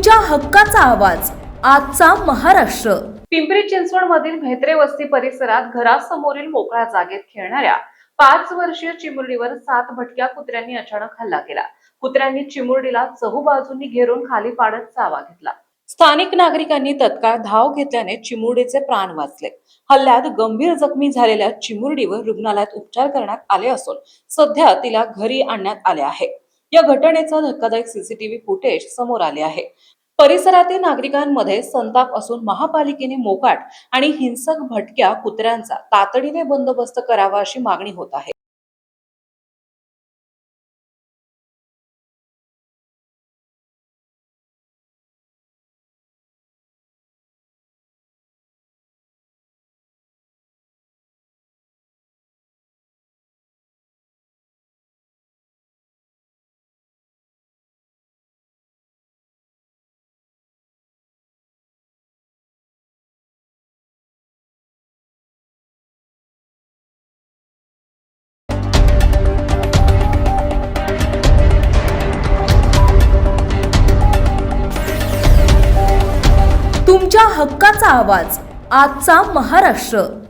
तुमच्या हक्काचा आवाज आजचा महाराष्ट्र। पिंपरी चिंचवड मधील म्हेत्रे वस्ती परिसरात घरासमोरील मोकळ्या जागेत खेळणाऱ्या 5 वर्षीय चिमुरडीवर 7 भटक्या कुत्र्यांनी अचानक हल्ला केला। कुत्र्यांनी चिमुरडीला चहूबाजूंनी घेरून खाली पाडत चावा घेतला। स्थानिक नागरिकांनी तत्काळ धाव घेतल्याने चिमुरडीचे प्राण वाचले। हल्ल्यात गंभीर जखमी झालेल्या चिमुरडीवर रुग्णालयात उपचार करण्यात आले असून सध्या तिला घरी आणण्यात आले आहे। या घटनेचा धक्कादायक सीसीटीव्ही फुटेज समोर आले आहे। परिसरातील नागरिकांमध्ये संताप असून महापालिकेने मोकाट आणि हिंसक भटक्या कुत्र्यांचा तातडीने बंदोबस्त करावा अशी मागणी होत आहे। तुमच्या हक्काचा आवाज आजचा महाराष्ट्र।